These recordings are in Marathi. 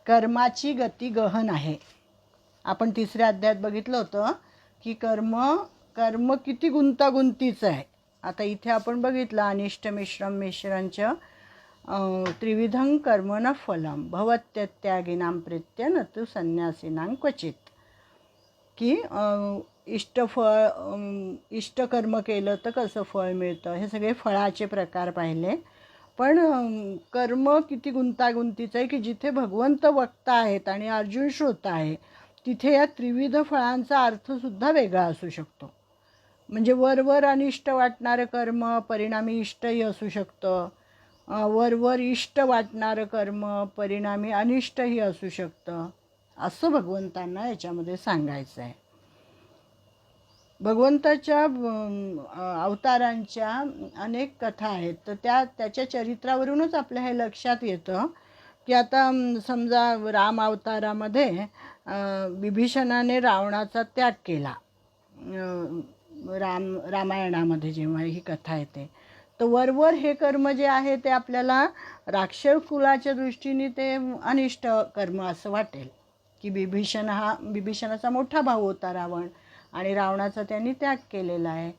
कर्माची गती गहन आहे. आपण तिसऱ्या अध्यायात बघितलं होतं की कर्म किती गुंतागुंतीचं आहे. आता इथे आपण बघितलं अनिष्ट मिश्रम मिश्रांच्या त्रिविधं कर्म न फलम भवत्यत्यागिनां प्रीत्य न तु संन्यासिनां क्वचित, की इष्टकर्म केलं तर कसं फळ मिळतं, हे सगळे फळाचे प्रकार पाहिले. पण कर्म किती गुंतागुंतीचं आहे की जिथे भगवंत वक्ता आहेत आणि अर्जुन श्रोता आहे तिथे या त्रिविध फळांचा अर्थसुद्धा वेगळा असू शकतो. म्हणजे वरवर अनिष्ट वाटणारं कर्म परिणामी इष्टही असू शकतं, वरवर इष्ट वाटणारं कर्म परिणामी अनिष्टही असू शकतं, असं भगवंतांना याच्यामध्ये सांगायचं आहे. भगवंताच्या अवतारांच्या अनेक कथा आहेत, तर त्याच्या चरित्रावरूनच आपल्या हे लक्षात येतं की आता समजा राम अवतारामध्ये विभीषणाने रावणाचा त्याग केला. रामायणामध्ये जेव्हा ही कथा येते तर वरवर हे कर्म जे आहे ते आपल्याला राक्षस कुलाच्या दृष्टीने ते अनिष्ट कर्म असं वाटेल की विभीषणाचा मोठा भाऊ होता रावण आणि रावणाचा त्यांनी त्याग केलेला आहे.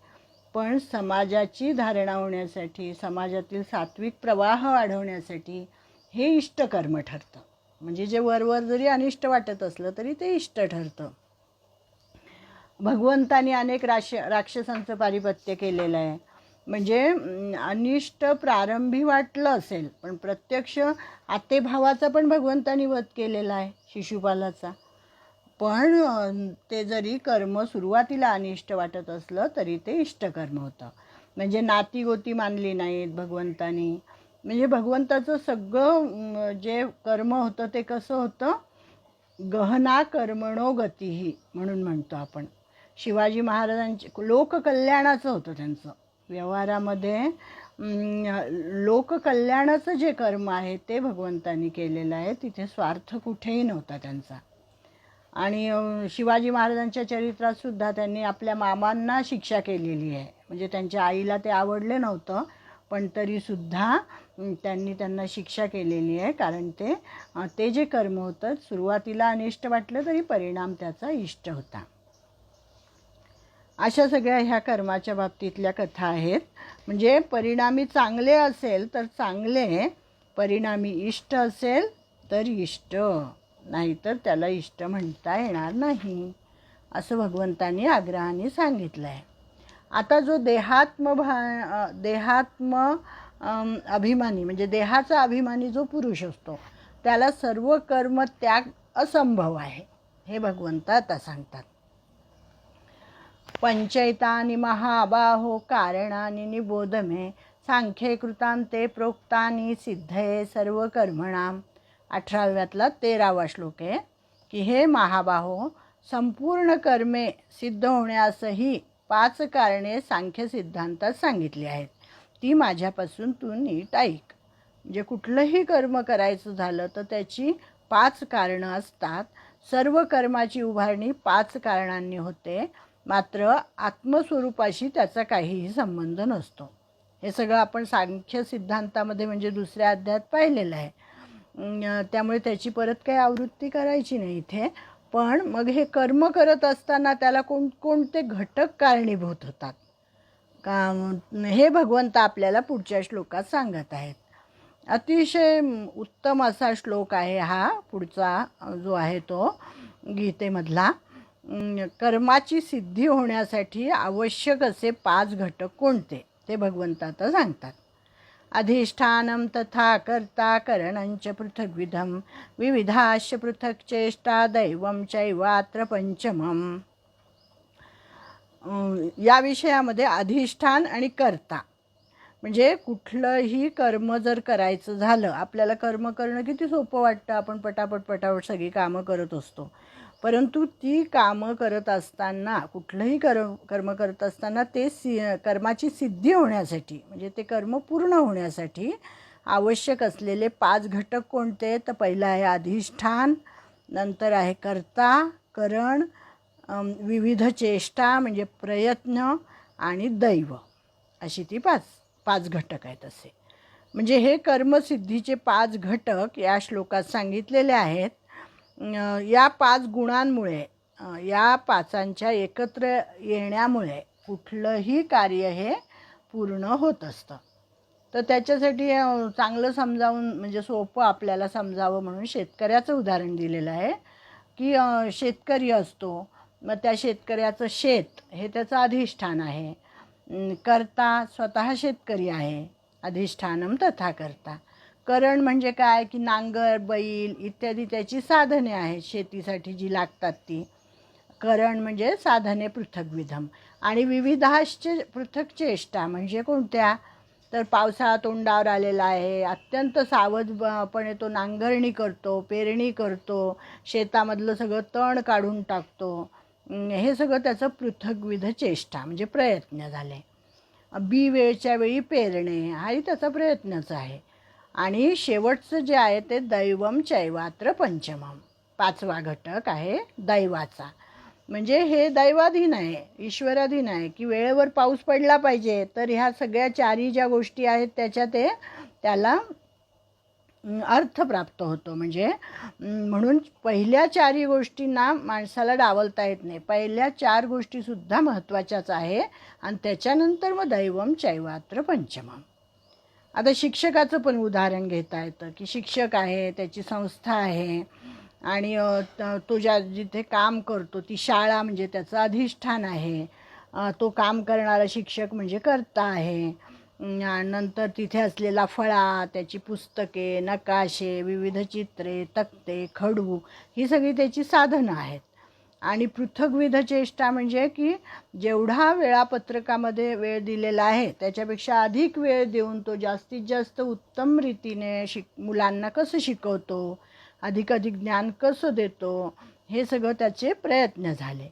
पण समाजाची धारणा होण्यासाठी, समाजातील सात्विक प्रवाह वाढवण्यासाठी हे इष्टकर्म ठरतं. म्हणजे जे वरवर जरी अनिष्ट वाटत असलं तरी ते इष्ट ठरतं. भगवंतानी अनेक राक्षसांचं पारिपत्य केलेलं आहे. म्हणजे अनिष्ट प्रारंभी वाटलं असेल पण प्रत्यक्ष आतेभावाचा पण भगवंतानी वध केलेला आहे, शिशुपालाचा. पण ते जरी कर्म सुरुवातीला अनिष्ट वाटत असलं तरी ते इष्टकर्म होतं. म्हणजे नातीगोती मानली नाहीत भगवंतानी. म्हणजे भगवंताचं सगळं जे कर्म होतं ते कसं होतं, गहना कर्मणो गतीही म्हणून म्हणतो आपण. शिवाजी महाराजांचे लोककल्याणाचं होतं त्यांचं. व्यवहारामध्ये लोककल्याणाचं जे कर्म आहे ते भगवंतानी केलेलं आहे. तिथे स्वार्थ कुठेही नव्हता त्यांचा. आणि शिवाजी महाराजांच्या चरित्रात सुद्धा त्यांनी आपल्या मामांना शिक्षा केलेली आहे. म्हणजे त्यांच्या आईला ते आवडले नव्हतं पण तरीसुद्धा त्यांनी त्यांना शिक्षा केलेली आहे. कारण ते जे कर्म होतं सुरुवातीला अनिष्ट वाटलं तरी परिणाम त्याचा इष्ट होता. अशा सगळ्या ह्या कर्माच्या बाबतीतल्या कथा आहेत. म्हणजे परिणामी चांगले असेल तर चांगले, परिणामी इष्ट असेल तर इष्ट, नाहीतर त्याला इष्ट म्हणता येणार नाही, असं भगवंतांनी आग्रहाने सांगितलं आहे. आता जो देहात्म अभिमानी म्हणजे देहाचा अभिमानी जो पुरुष असतो त्याला सर्व कर्म त्याग असंभव आहे, हे भगवंत आता सांगतात. पंचैतानि महाबाहो कारणानि निबोध मे सांख्ये कृतांते प्रोक्तानि सिद्धये सर्व कर्मणाम. 18व्यातला 13वा श्लोक आहे की हे महाबाहो, संपूर्ण कर्मे सिद्ध होण्यासही 5 कारणे सांख्य सिद्धांतात सांगितली आहेत, ती माझ्यापासून तू नीट ऐक. म्हणजे कुठलंही कर्म करायचं झालं तर त्याची 5 कारणं असतात. सर्व कर्माची उभारणी 5 कारणांनी होते, मात्र आत्मस्वरूपाशी त्याचा काहीही संबंध नसतो. हे सगळं आपण सांख्य सिद्धांतामध्ये म्हणजे 2ऱ्या अध्यायात पाहिलेलं आहे. त्यामुळे त्याची परत काही आवृत्ती करायची नाही इथे. पण मग हे कर्म करत असताना त्याला कोणते घटक कारणीभूत होतात का, हे भगवंत आपल्याला पुढच्या श्लोकात सांगत आहेत. अतिशय उत्तम असा श्लोक आहे हा पुढचा जो आहे तो गीतेमधला. कर्माची सिद्धी होण्यासाठी आवश्यक असे 5 घटक कोणते ते भगवंत आता सांगतात. अधिष्ठानं तथा कर्ता करणंच पृथग्विधं विविधाश्च पृथक् चेष्टा दैवं चैवात्र पंचमम्. या विषयामध्ये अधिष्ठान आणि कर्ता म्हणजे कुठलंही कर्म जर करायचं झालं, आपल्याला कर्म करणं किती सोपं वाटतं, आपण पटापट सगळी कामं करत असतो. परंतु ती कामं करत असताना, कुठलंही कर्म करत असताना ते कर्माची सिद्धी होण्यासाठी म्हणजे ते कर्म पूर्ण होण्यासाठी आवश्यक असलेले 5 घटक कोणते, तर पहिलं आहे अधिष्ठान, नंतर आहे कर्ता करण, विविध चेष्टा म्हणजे प्रयत्न आणि दैव, अशी ती 5 घटक आहेत असे. म्हणजे हे कर्मसिद्धीचे 5 घटक या श्लोकात सांगितलेले आहेत. या 5 गुणांमुळे या पाचांच्या एकत्र येण्यामुळे कुठलंही कार्य हे पूर्ण होत असतं. तर त्याच्यासाठी चांगलं समजावून म्हणजे सोपं आपल्याला समजावं म्हणून शेतकऱ्याचं उदाहरण दिलेलं आहे की शेतकरी असतो, मग त्या शेतकऱ्याचं शेत हे त्याचं अधिष्ठान आहे. कर्ता स्वतः शेतकरी आहे, अधिष्ठानम तथा कर्ता. करण म्हणजे काय की नांगर, बैल इत्यादी त्याची साधने आहेत शेतीसाठी जी लागतात ती. करण म्हणजे साधने पृथग्विधम. आणि विविधाश्च पृथक चेष्टा म्हणजे कोणत्या, तर पावसाळा तोंडावर आलेला आहे, अत्यंत सावधपणे तो नांगरणी करतो, पेरणी करतो, शेतामधलं सगळं तण काढून टाकतो. हे सगळं त्याचं पृथग्विध चेष्टा म्हणजे प्रयत्न झाले. बी वेळच्या वेळी पेरणे हाही त्याचा प्रयत्नच आहे. आणि शेवटचं जे आहे ते दैवम चैवात्र पंचमम, 5वा घटक आहे दैवाचा. म्हणजे हे दैवाधीन आहे, ईश्वराधीन आहे की वेळेवर पाऊस पडला पाहिजे. तर ह्या सगळ्या 4 ज्या गोष्टी आहेत त्याच्या त्याला अर्थ प्राप्त होतो. म्हणजे म्हणून पहिल्या 4 गोष्टींना माणसाला डावलता येत नाही. पहिल्या 4 गोष्टीसुद्धा महत्त्वाच्याच आहे आणि त्याच्यानंतर मग दैवम चैवात्र पंचमम. आता शिक्षकाचं पण उदाहरण घेता येतं की शिक्षक आहे, त्याची संस्था आहे आणि तो जिथे काम करतो ती शाळा म्हणजे त्याचं अधिष्ठान आहे. तो काम करणारा शिक्षक म्हणजे कर्ता आहे. नंतर तिथे असलेला फळा, त्याची पुस्तके, नकाशे, विविध चित्रे, तक्ते, खडू ही सगळी त्याची साधनं आहेत. आणि पृथग्विध चेष्टा म्हणजे की जेवढा वेळापत्रकामध्ये वेळ दिलेला आहे त्याच्यापेक्षा अधिक वेळ देऊन तो जास्तीत जास्त उत्तम रीतीने मुलांना कसं शिकवतो, अधिक ज्ञान कसं देतो, हे सगळं त्याचे प्रयत्न झाले.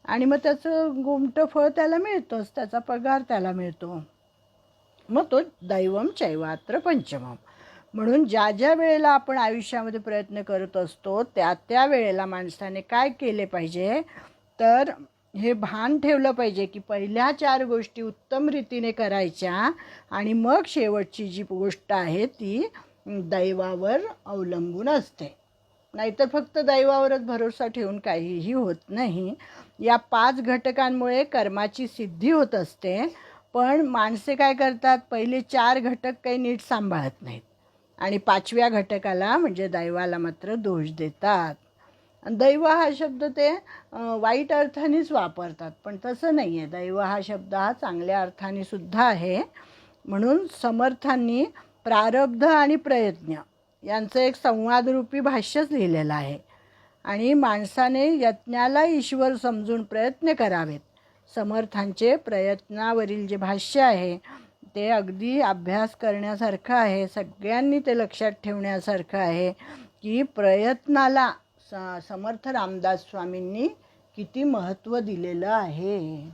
आणि मग त्याचं गोमटं फळ त्याला मिळतंच, त्याचा पगार त्याला मिळतो. मग तो दैवम चैवात्र पंचमम. म्हणून ज्या ज्या वेळेला आपण आयुष्यामध्ये प्रयत्न करत असतो त्या वेळेला माणसाने काय केले पाहिजे, तर हे भान ठेवलं पाहिजे की पहिल्या 4 गोष्टी उत्तम रीतीने करायच्या आणि मग शेवटची जी गोष्ट आहे ती दैवावर अवलंबून असते. नाहीतर फक्त दैवावरच भरोसा ठेवून काहीही होत नाही. या 5 घटकांमुळे कर्माची सिद्धी होत असते. पण माणसे काय करतात, पहिले 4 घटक काही नीट सांभाळत नाहीत आणि 5व्या घटकाला म्हणजे दैवाला मात्र दोष देतात. दैव हा शब्द ते वाईट अर्थानेच वापरतात, पण तसं नाही आहे. दैव हा शब्द हा चांगल्या अर्थाने सुद्धा आहे. म्हणून समर्थांनी प्रारब्ध आणि प्रयत्न यांचं एक संवादरूपी भाष्यच लिहिलेलं आहे. आणि माणसाने यज्ञाला ईश्वर समजून प्रयत्न करावेत. समर्थांचे प्रयत्नावरील जे भाष्य आहे ते अगदी अभ्यास करण्यासारखं आहे. सगळ्यांनी ते लक्षात ठेवण्यासारखं आहे की प्रयत्नाला समर्थ रामदास स्वामींनी किती महत्त्व दिलेलं आहे.